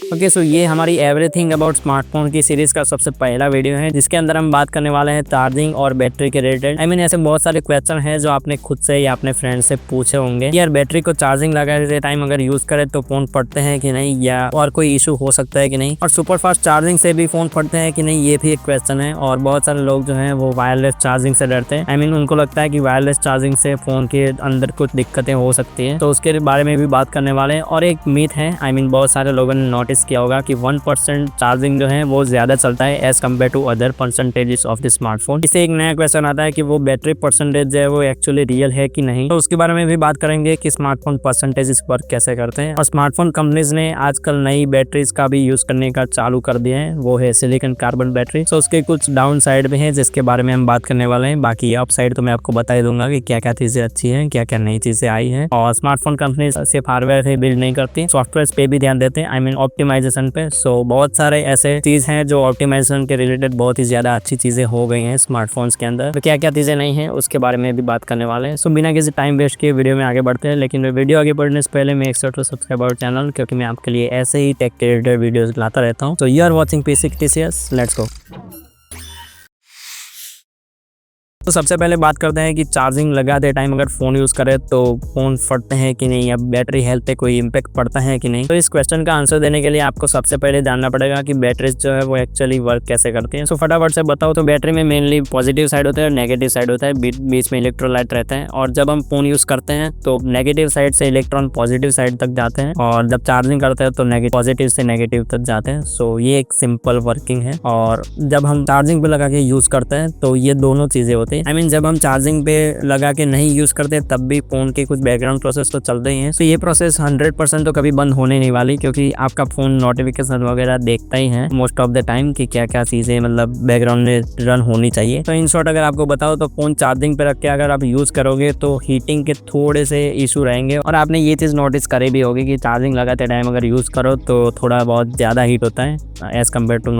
Okay so ये हमारी everything about smartphone की सीरीज का सबसे पहला वीडियो है, जिसके अंदर हम बात करने वाले हैं चार्जिंग और बैटरी के रिलेटेड। आई मीन ऐसे बहुत सारे क्वेश्चन हैं जो आपने खुद से या अपने फ्रेंड से पूछे होंगे। यार बैटरी को चार्जिंग लगाते टाइम अगर यूज करें तो फोन फटते हैं कि नहीं, या और कोई इशू हो सकता है कि नहीं, और सुपर फास्ट चार्जिंग से भी फोन फटते हैं कि नहीं, ये भी एक क्वेश्चन है। और बहुत सारे लोग जो है वो वायरलेस चार्जिंग से डरते हैं। आई मीन उनको लगता है कि वायरलेस चार्जिंग से फोन के अंदर कुछ दिक्कतें हो सकती है, तो उसके बारे में भी बात करने वाले हैं। और एक मीथ है, आई मीन बहुत सारे लोगों ने नोटिस किया होगा कि 1% चार्जिंग जो है वो ज्यादा चलता है as compare to other percentages of the smartphone. इससे एक नया क्वेश्चन आता है कि वो बैटरी परसेंटेज जो है वो एक्चुअली रियल है कि नहीं, तो उसके बारे में भी बात करेंगे कि स्मार्टफोन परसेंटेजेस वर्क कैसे करते हैं। और स्मार्टफोन कंपनीज ने आजकल नई बैटरीज का भी यूज करने का चालू कर दिया है, वो है सिलिकॉन कार्बन बैटरी। तो उसके कुछ डाउन साइड भी है जिसके बारे में हम बात करने वाले हैं। बाकी अप साइड तो मैं आपको बता ही दूंगा कि क्या क्या चीजें अच्छी है, क्या क्या नई चीजें आई है। और स्मार्टफोन कंपनी सिर्फ हार्डवेयर से बिल्ड नहीं करती, सॉफ्टवेयर पे भी ध्यान देते हैं, आई मीन ऑप्टिमाइजेशन पे। सो बहुत सारे ऐसे चीज हैं जो ऑप्टिमाइजेशन के रिलेटेड बहुत ही ज्यादा अच्छी चीजें हो गई हैं स्मार्टफोन्स के अंदर। तो क्या क्या चीजें नहीं है उसके बारे में भी बात करने वाले हैं। सो बिना किसी टाइम वेस्ट किए वीडियो में आगे बढ़ते हैं। लेकिन वीडियो आगे बढ़ने से पहले मैं सब्सक्राइब आवर चैनल, क्योंकि मैं आपके लिए ऐसे ही टेक रिलेटेड वीडियोस लाता रहता हूँ। So you are watching P6TCS, let's go. तो सबसे पहले बात करते हैं कि चार्जिंग लगाते टाइम अगर फ़ोन यूज़ करें तो फ़ोन फटते हैं कि नहीं, या बैटरी हेल्थ पे कोई इम्पैक्ट पड़ता है कि नहीं। तो इस क्वेश्चन का आंसर देने के लिए आपको सबसे पहले जानना पड़ेगा कि बैटरीज जो है वो एक्चुअली वर्क कैसे करती हैं। सो फटाफट से बताओ तो बैटरी में मेनली पॉजिटिव साइड होता है और नेगेटिव साइड होता है, बीच में इलेक्ट्रोलाइट रहता है। और जब हम फ़ोन यूज़ करते हैं तो नेगेटिव साइड से इलेक्ट्रॉन पॉजिटिव साइड तक जाते हैं, और जब चार्जिंग करते हैं तो पॉजिटिव से नेगेटिव तक जाते हैं। सो ये एक सिंपल वर्किंग है। और जब हम चार्जिंग पे लगा के यूज़ करते हैं तो ये दोनों चीज़ें होती हैं। आई मीन जब हम चार्जिंग पे लगा के नहीं यूज करते तब भी फोन के कुछ बैकग्राउंड प्रोसेस तो चलते ही हैं। तो ये प्रोसेस 100% तो कभी बंद होने नहीं वाली, क्योंकि आपका फोन नोटिफिकेशन वगैरह देखता ही है मोस्ट ऑफ द टाइम कि क्या क्या चीजें मतलब बैकग्राउंड में रन होनी चाहिए। तो इन शॉर्ट अगर आपको बताओ तो फोन चार्जिंग पे रख के अगर आप यूज करोगे तो हीटिंग के थोड़े से इशू रहेंगे। और आपने ये चीज नोटिस करी भी होगी कि चार्जिंग लगाते टाइम अगर यूज करो तो थोड़ा बहुत ज्यादा हीट होता है as compare to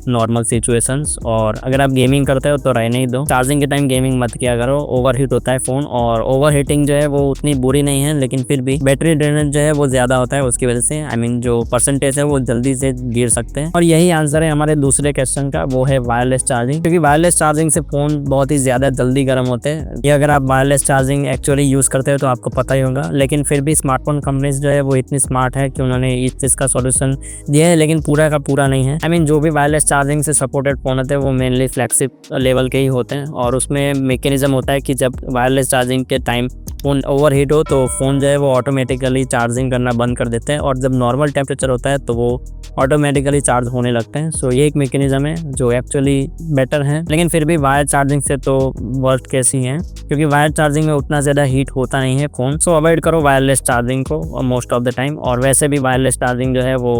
normal situations. और अगर आप गेमिंग करते हो तो रहने ही दो, चार्जिंग के टाइम गेमिंग मत किया करो, ओवर हीट होता है फोन। और ओवर हीटिंग जो है वो उतनी बुरी नहीं है, लेकिन फिर भी बैटरी ड्रेनेज जो है वो ज्यादा होता है उसकी वजह से। आई मीन जो परसेंटेज है वो जल्दी से गिर सकते हैं। और यही आंसर है हमारे दूसरे क्वेश्चन का, वो है वायरलेस चार्जिंग। क्योंकि वायरलेस चार्जिंग से फोन बहुत ही ज्यादा जल्दी गर्म होते हैं। ये अगर आप वायरलेस चार्जिंग एक्चुअली यूज करते हो तो आपको पता ही होगा, लेकिन फिर भी स्मार्टफोन कंपनीज जो है वो इतनी स्मार्ट है कि उन्होंने इस चीज का सोल्यूशन दिया है, लेकिन पूरा का पूरा नहीं है। आई मीन जो भी वायरलेस चार्जिंग से सपोर्टेड फोन होते हैं वो मेनली फ्लैगशिप लेवल के ही होते हैं, और उसमें मैकेनिज्म होता है कि जब वायरलेस चार्जिंग के टाइम फोन ओवर हीट हो तो फोन जो है वो ऑटोमेटिकली चार्जिंग करना बंद कर देते हैं, और जब नॉर्मल टेम्परेचर होता है तो वो ऑटोमेटिकली चार्ज होने लगते हैं। सो ये एक मैकेनिज्म है जो एक्चुअली बेटर है, लेकिन फिर भी वायर चार्जिंग से तो वर्स्ट केस ही है, क्योंकि वायर चार्जिंग में उतना ज़्यादा हीट होता नहीं है फोन। सो अवॉइड करो वायरलेस चार्जिंग को मोस्ट ऑफ द टाइम। और वैसे भी वायरलेस चार्जिंग जो है वो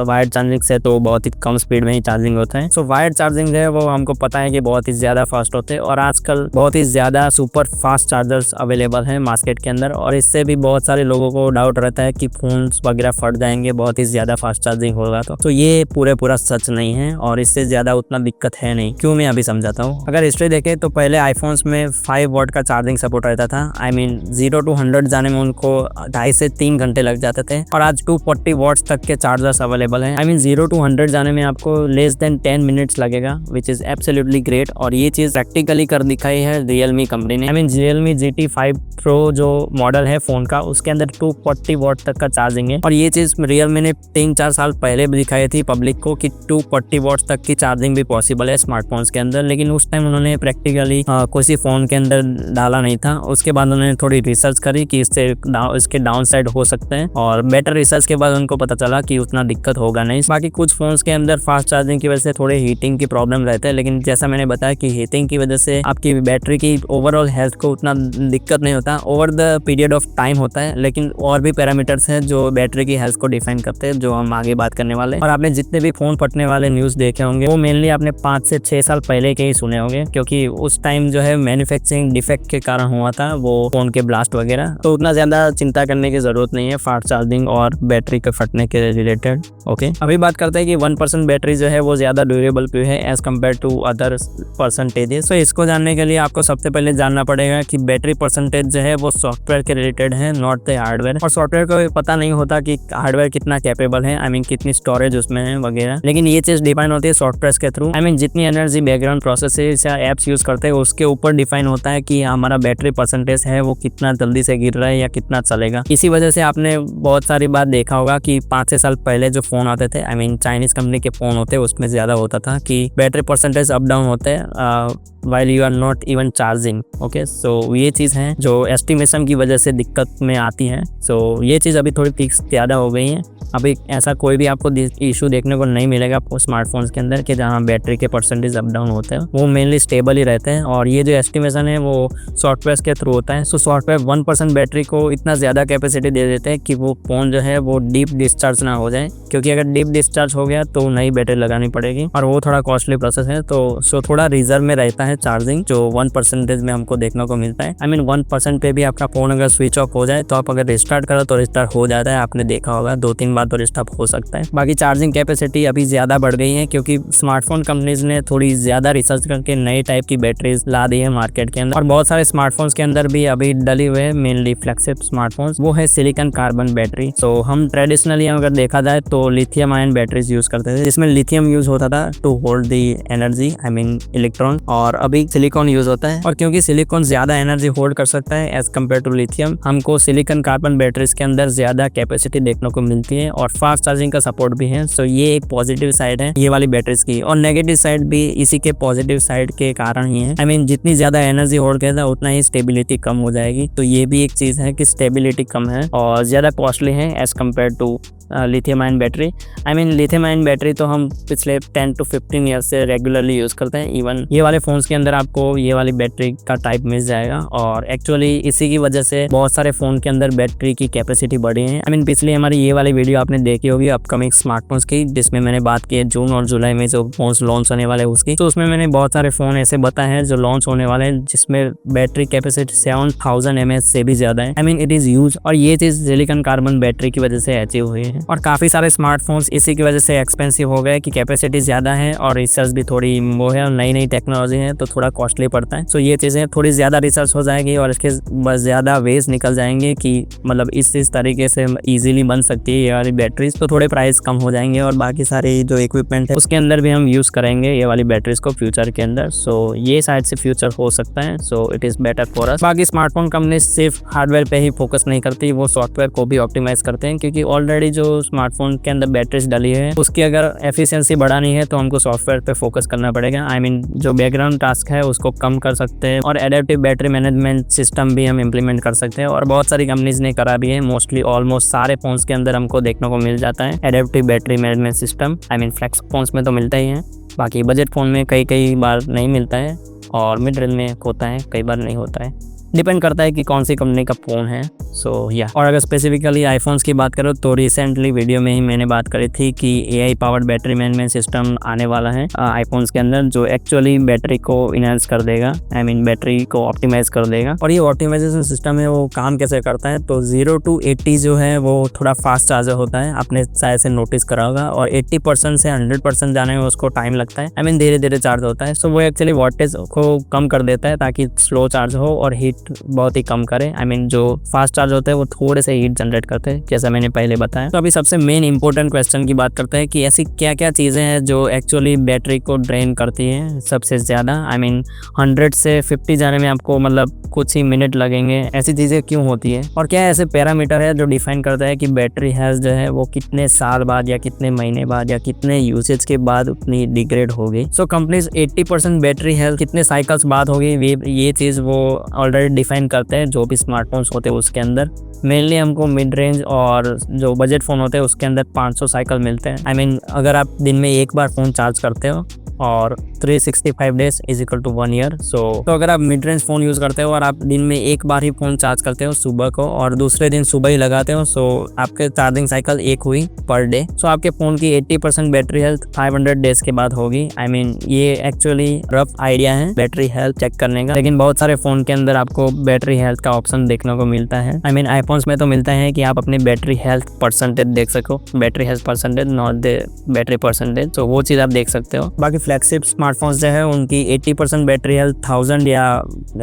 वायर चार्जिंग से तो बहुत ही कम स्पीड में ही चार्जिंग होता है। सो वायर चार्जिंग जो है वो हमको पता है कि बहुत ही ज़्यादा फास्ट होते हैं, और आजकल बहुत ही ज़्यादा सुपर फास्ट चार्जर्स अवेलेबल हैं मार्केट के अंदर। और इससे भी बहुत सारे लोगों को डाउट रहता है कि फोन वगैरह फट जाएंगे बहुत ही ज्यादा फास्ट चार्जिंग होगा तो ये पूरा सच नहीं है, और इससे ज्यादा उतना दिक्कत है नहीं। क्यों, मैं अभी समझाता हूँ। अगर हिस्ट्री देखें तो पहले आईफोन्स में 5 वॉट का चार्जिंग सपोर्ट रहता था। आई मीन 0 to 100 जाने में उनको 2.5 से 3 घंटे लग जाते थे, और आज 240 वॉट्स तक के चार्जर्स अवेलेबल हैं। आई मीन 0 to 100 जाने में आपको लेस देन 10 मिनट्स लगेगा, विच इज एब्सोल्युटली ग्रेट। और ये चीज प्रैक्टिकली कर दिखाई है रियलमी कंपनी ने। I mean Realme GT5 Pro जो मॉडल है फोन का, उसके अंदर 240 वॉट तक का चार्जिंग है। और ये चीज रियलमी ने 3-4 साल पहले भी दिखाई थी पब्लिक को कि 240 वॉट तक की चार्जिंग भी पॉसिबल है स्मार्टफोन्स के अंदर, लेकिन उस टाइम उन्होंने प्रैक्टिकली किसी फोन के अंदर डाला नहीं था। उसके बाद उन्होंने थोड़ी रिसर्च करी कि इसके डाउन साइड हो सकते हैं, और बेटर रिसर्च के बाद उनको पता चला कि उतना दिक्कत होगा नहीं। बाकी कुछ फोन्स के अंदर फास्ट चार्जिंग की वजह से थोड़े हीटिंग की प्रॉब्लम रहते हैं, लेकिन जैसा मैंने बताया कि हीटिंग की वजह से आपकी बैटरी की ओवरऑल हेल्थ को उतना दिक्कत नहीं होता, over the period of time होता है। लेकिन और भी पैरामीटर्स हैं जो बैटरी की हेल्थ को डिफाइन करते हैं, जो हम आगे बात करने वाले हैं। और आपने जितने भी फोन फटने वाले न्यूज़ देखे होंगे वो मेनली आपने 5 से 6 साल पहले के ही सुने होंगे, क्योंकि उस टाइम जो है मैन्युफैक्चरिंग डिफेक्ट के कारण हुआ था वो फोन के ब्लास्ट वगैरह। तो उतना ज्यादा चिंता करने की जरूरत नहीं है फास्ट चार्जिंग और बैटरी के फटने के रिलेटेड। ओके, अभी बात करते हैं कि 1% बैटरी जो है वो ज्यादा ड्यूरेबल क्यों है as compare to other percentages. तो इसको जानने के लिए आपको सबसे पहले जानना पड़ेगा कि बैटरी परसेंटेज जो है वो सॉफ्टवेयर के रिलेटेड है, नॉट द हार्डवेयर। और सॉफ्टवेयर को पता नहीं होता कि हार्डवेयर कितना कैपेबल है, आई मीन कितनी स्टोरेज उसमें है वगैरह, लेकिन ये चीज़ डिफाइन होती है सॉफ्टवेयर के थ्रू। आई मीन जितनी एनर्जी बैकग्राउंड प्रोसेसेस या एप्स यूज़ करते हैं उसके ऊपर डिफाइन होता है कि हमारा बैटरी परसेंटेज है वो कितना जल्दी से गिर रहा है या कितना चलेगा। इसी वजह से आपने बहुत सारी बात देखा होगा कि 5-6 साल पहले जो फ़ोन आते थे, आई मीन चाइनीज़ कंपनी के फ़ोन होते हैं, उसमें ज़्यादा होता था कि बैटरी परसेंटेज अप डाउन होते हैं while you are not even charging. Okay, so ये चीज़ है जो एस्टिमेशन की वजह से दिक्कत में आती है। सो ये चीज़ अभी थोड़ी फिक्स ज़्यादा हो गई है। अभी ऐसा कोई भी आपको इशू देखने को नहीं मिलेगा आपको स्मार्टफोन्स के अंदर कि जहाँ बैटरी के परसेंटेज अप डाउन होते हैं, वो मेनली स्टेबल ही रहते हैं। और ये जो एस्टिमेशन है वो सॉफ्टवेयर के थ्रू होता है। सो सॉफ्टवेयर 1% बैटरी को इतना ज़्यादा कैपेसिटी दे देते हैं कि वो फ़ोन जो है वो डीप डिस्चार्ज ना हो जाए, क्योंकि अगर डीप डिस्चार्ज हो गया तो नई बैटरी लगानी पड़ेगी और वो थोड़ा कॉस्टली प्रोसेस है। तो सो थोड़ा रिजर्व में रहता है चार्जिंग, जो 1% में हमको देखने को मिलता है। आई मीन 1% पे भी आपका फ़ोन अगर स्विच ऑफ हो जाए तो आप अगर रिस्टार्ट करो तो रिस्टार्ट हो जाता है। आपने देखा होगा 2-3 बार तो रिस्टार्ट हो सकता है। बाकी चार्जिंग कैपेसिटी अभी ज़्यादा बढ़ गई है क्योंकि स्मार्टफोन कंपनीज ने थोड़ी ज़्यादा रिसर्च करके नए टाइप की बैटरीज ला दी है मार्केट के अंदर। और बहुत सारे स्मार्टफोन्स के अंदर भी अभी डली हुए है, मेनली फ्लैगशिप स्मार्टफोन्स, वो है सिलिकॉन कार्बन बैटरी। सो हम ट्रेडिशनली अगर देखा जाए तो लिथियम आयन बैटरीज यूज करते थे, जिसमें लिथियम यूज होता था to hold the energy, I mean electron, और अभी सिलिकॉन यूज होता है। और क्योंकि सिलिकॉन ज्यादा एनर्जी होल्ड कर सकता है एज कम्पेयर टू लिथियम, हमको सिलिकॉन कार्बन बैटरीज के अंदर ज्यादा कैपेसिटी देखने को मिलती है और फास्ट चार्जिंग का सपोर्ट भी है। सो ये एक पॉजिटिव साइड है ये वाली बैटरीज की, और नेगेटिव साइड भी इसी के पॉजिटिव साइड के कारण ही है। आई मीन जितनी ज्यादा एनर्जी होल्ड करता है उतना ही स्टेबिलिटी कम हो जाएगी। तो ये भी एक चीज है कि स्टेबिलिटी कम है और ज्यादा कॉस्टली है as compare to lithium ion battery. I mean lithium ion battery तो हम पिछले 10 to 15 ईयर्स से रेगुलरली यूज़ करते हैं। इवन ये वाले फ़ोन्स के अंदर आपको ये वाली बैटरी का टाइप मिल जाएगा और एक्चुअली इसी की वजह से बहुत सारे फ़ोन के अंदर बैटरी की कैपेसिटी बढ़ी है। आई मीन पिछली हमारी ये वाली वीडियो आपने देखी होगी अपकमिंग स्मार्टफोन्स की, जिसमें मैंने बात की है जून और जुलाई में जो फोन्स लॉन्च होने वाले उसकी। तो उसमें मैंने बहुत सारे फ़ोन ऐसे बताए हैं जो लॉन्च होने वाले हैं जिसमें बैटरी कैपेसिटी 7000 mAh से भी ज़्यादा है। I mean it is use, और ये चीज़ सिलिकॉन कार्बन बैटरी की वजह से अचीव हुई है। और काफ़ी सारे स्मार्टफोन्स इसी की वजह से एक्सपेंसिव हो गए कि कैपेसिटी ज़्यादा है और रिसर्च भी थोड़ी वो है और नई नई टेक्नोलॉजी है तो थोड़ा कॉस्टली पड़ता है। सो ये चीज़ें थोड़ी ज़्यादा रिसर्च हो जाएगी और इसके बस ज़्यादा वेज निकल जाएंगे कि मतलब इस तरीके से ईजिली बन सकती है ये वाली बैटरीज, तो थोड़े प्राइस कम हो जाएंगे और बाकी सारी जो इक्विपमेंट है उसके अंदर भी हम यूज़ करेंगे ये वाली बैटरीज को फ्यूचर के अंदर। सो ये साइड से फ्यूचर हो सकता है। So it is better for us. बाकी स्मार्टफोन कंपनी सिर्फ हार्डवेयर पे ही फोकस नहीं करती, वो सॉफ्टवेयर को भी ऑप्टिमाइज करते हैं, क्योंकि ऑलरेडी जो स्मार्टफोन के अंदर बैटरीज डली है उसकी अगर एफिशिएंसी बढ़ानी है तो हमको सॉफ्टवेयर पे फोकस करना पड़ेगा। आई मीन जो बैकग्राउंड टास्क है उसको कम कर सकते हैं और एडेप्टिव बैटरी मैनेजमेंट सिस्टम भी हम इम्प्लीमेंट कर सकते हैं और बहुत सारी कंपनीज ने करा भी है। मोस्टली ऑलमोस्ट सारे फोन्स के अंदर हमको देखने को मिल जाता है adaptive battery management system. I mean flex phones में तो मिलता ही है, बाकी बजट फ़ोन में कई बार नहीं मिलता है और मिड रेंज में होता है, कई बार नहीं होता है, डिपेंड करता है कि कौन सी कंपनी का फ़ोन है। सो या और अगर स्पेसिफिकली आईफोन्स की बात करो तो रिसेंटली वीडियो में ही मैंने बात करी थी कि AI powered battery management system आने वाला है आईफोन्स के अंदर, जो एक्चुअली बैटरी को इनहेंस कर देगा, आई मीन बैटरी को ऑप्टिमाइज कर देगा। और ये ऑप्टिमाइजेशन सिस्टम है वो काम कैसे करता है, तो 0 to 80 जो है वो थोड़ा फास्ट चार्जर होता है, आपने शायद से नोटिस करा होगा, और 80% से 100% जाने में उसको टाइम लगता है। आई मीन धीरे धीरे चार्ज होता है। सो वो एक्चुअली वोल्टेज को कम कर देता है ताकि स्लो चार्ज हो और हीट बहुत ही कम करे। आई मीन जो फास्ट चार्ज होते हैं वो थोड़े से हीट जनरेट करते हैं, जैसा मैंने पहले बताया। तो अभी सबसे मेन इंपॉर्टेंट क्वेश्चन की बात करते हैं कि ऐसी क्या क्या चीज़ें हैं जो एक्चुअली बैटरी को ड्रेन करती है सबसे ज़्यादा। आई मीन 100 से 50 जाने में आपको मतलब कुछ ही मिनट लगेंगे, ऐसी चीज़ें क्यों होती है और क्या ऐसे पैरामीटर है जो डिफाइन करता है कि बैटरी हेल्थ जो है वो कितने साल बाद या कितने महीने बाद या कितने यूसेज के बाद उतनी डिग्रेड होगी। सो कंपनीज 80% बैटरी हेल्थ कितने साइकिल्स बाद होगी ये चीज़ वो ऑलरेडी डिफाइन करते हैं जो भी स्मार्टफोन्स होते हैं उसके अंदर। मेनली हमको मिड रेंज और जो बजट फ़ोन होते हैं उसके अंदर 500 साइकिल मिलते हैं। आई मीन अगर आप दिन में एक बार फ़ोन चार्ज करते हो और 365 days is equal to 1 year. तो अगर आप मिड रेंज फ़ोन यूज़ करते हो और आप दिन में एक बार ही फ़ोन चार्ज करते हो सुबह को और दूसरे दिन सुबह ही लगाते हो, सो आपके चार्जिंग साइकिल एक हुई पर डे। सो आपके फ़ोन की 80% बैटरी हेल्थ 500 डेज के बाद होगी। आई मीन ये एक्चुअली रफ आइडिया है बैटरी हेल्थ चेक करने का, लेकिन बहुत सारे फ़ोन के अंदर आपको बैटरी हेल्थ का ऑप्शन देखने को मिलता है। आई मीन आईफोन्स में तो मिलता है कि आप अपनी बैटरी हेल्थ परसेंटेज देख सको, battery health percentage not the battery percentage, तो वो चीज़ आप देख सकते हो। बाकी फ्लैगशिप स्मार्टफोन्स जो है उनकी 80% बैटरी हेल्थ 1000 या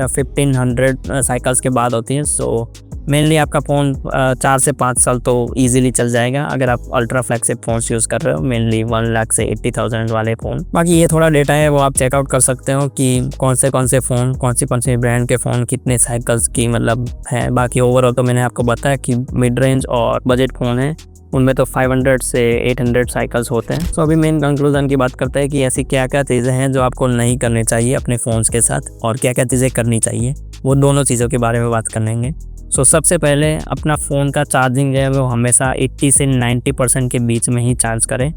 1500 साइकिल्स के बाद होती है। सो मेनली आपका फ़ोन 4 से 5 साल तो इजीली चल जाएगा अगर आप अल्ट्रा फ्लैगशिप फ़ोन्स यूज़ कर रहे हो, मेनली 1 लाख से 80,000 वाले फ़ोन। बाकी ये थोड़ा डेटा है वो आप चेकआउट कर सकते हो कि कौन से फ़ोन कौन सी ब्रांड के फ़ोन कितने साइकिल्स की मतलब है। बाकी ओवरऑल तो मैंने आपको बताया कि मिड रेंज और बजट फ़ोन है उनमें तो 500 से 800 साइकिल्स होते हैं। सो अभी मेन कंक्लूजन की बात करते हैं कि ऐसी क्या क्या चीज़ें हैं जो आपको नहीं करनी चाहिए अपने फ़ोन्स के साथ और क्या क्या चीज़ें करनी चाहिए, वो दोनों चीज़ों के बारे में बात करेंगे। सो सबसे पहले अपना फ़ोन का चार्जिंग जो है वो हमेशा 80 से 90% के बीच में ही चार्ज करें।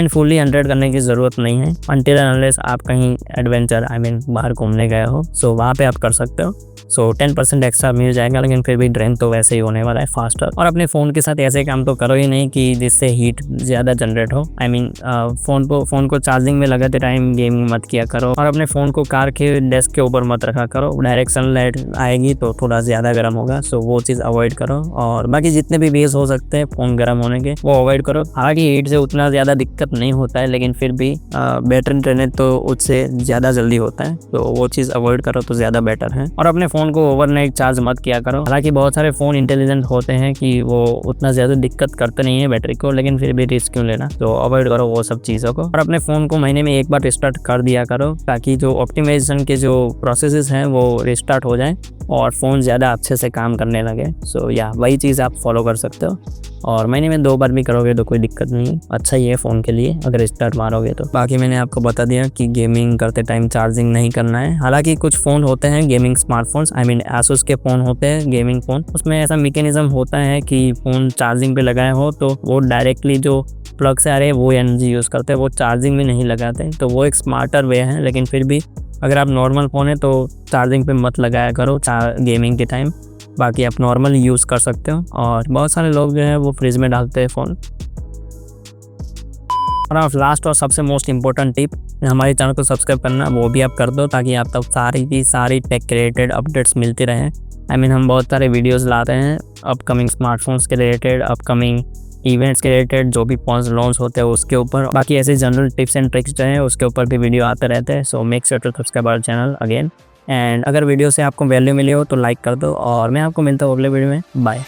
फुल्ली 100 करने की ज़रूरत नहीं है अनटिल अनलेस आप कहीं एडवेंचर बाहर घूमने गए हो, सो वहाँ पे आप कर सकते हो। सो 10% एक्स्ट्रा मिल जाएगा, लेकिन फिर भी ड्रेन तो वैसे ही होने वाला है फास्टर। और अपने फ़ोन के साथ ऐसे काम तो करो ही नहीं कि जिससे हीट ज़्यादा जनरेट हो। फ़ोन को चार्जिंग में लगाते टाइम गेमिंग मत किया करो और अपने फ़ोन को कार के डेस्क के ऊपर मत रखा करो, डायरेक्ट सनलाइट आएगी तो थोड़ा ज़्यादा गर्म होगा। सो वो चीज़ अवॉइड करो और बाकी जितने भी वेज हो सकते हैं फ़ोन गर्म होने के वो अवॉइड करो। हालांकि हीट से उतना ज़्यादा दिक्कत नहीं होता है, लेकिन फिर भी बैटरी ड्रेनेज तो उससे ज़्यादा जल्दी होता है, तो वो चीज़ अवॉइड करो तो ज़्यादा बेटर है। और अपने फ़ोन को ओवरनाइट चार्ज मत किया करो। हालांकि बहुत सारे फ़ोन इंटेलिजेंट होते हैं कि वो उतना ज़्यादा दिक्कत करते नहीं है बैटरी को, लेकिन फिर भी रिस्क क्यों लेना, तो अवॉइड करो वो सब चीज़ों को। और अपने फ़ोन को महीने में एक बार रिस्टार्ट कर दिया करो ताकि जो ऑप्टिमाइजेशन के जो प्रोसेसेस हैं वो रिस्टार्ट हो जाए और फ़ोन ज़्यादा अच्छे से काम करने लगे। सो या वही चीज़ आप फॉलो कर सकते हो और महीने में 2 बार भी करोगे तो कोई दिक्कत नहीं है, अच्छा ही है फ़ोन के लिए अगर स्टार्ट मारोगे तो। बाकी मैंने आपको बता दिया कि गेमिंग करते टाइम चार्जिंग नहीं करना है। हालांकि कुछ फ़ोन होते हैं गेमिंग स्मार्टफोन्स, Asus के फ़ोन होते हैं गेमिंग फ़ोन, उसमें ऐसा मैकेनिज्म होता है कि फ़ोन चार्जिंग पे लगाए हो तो वो डायरेक्टली जो प्लग से आ रहे हैं वो एनर्जी यूज़ करते हैं, वो चार्जिंग में नहीं लगाते, तो वो एक स्मार्टर वे है। लेकिन फिर भी अगर आप नॉर्मल फ़ोन है तो चार्जिंग पे मत लगाया करो गेमिंग के टाइम, बाकी आप नॉर्मल यूज़ कर सकते हो। और बहुत सारे लोग जो है वो फ्रिज में डालते हैं फ़ोन। और आप लास्ट और सबसे मोस्ट इम्पोर्टेंट टिप, हमारे चैनल को सब्सक्राइब करना वो भी आप कर दो ताकि आप तब सारी टेक रिलेटेड अपडेट्स मिलती रहें। हम बहुत सारे वीडियोस लाते हैं अपकमिंग स्मार्टफोन्स के रिलेटेड, अपकमिंग इवेंट्स के रिलेटेड, जो भी फोन्स लॉन्च होते हैं उसके ऊपर, बाकी ऐसे जनरल टिप्स एंड ट्रिक्स जो हैं उसके ऊपर भी वीडियो आते रहते हैं। So make sure to subscribe our channel again. And अगर वीडियो से आपको वैल्यू मिली हो तो लाइक कर दो और मैं आपको मिलता हूँ अगले वीडियो में। बाय।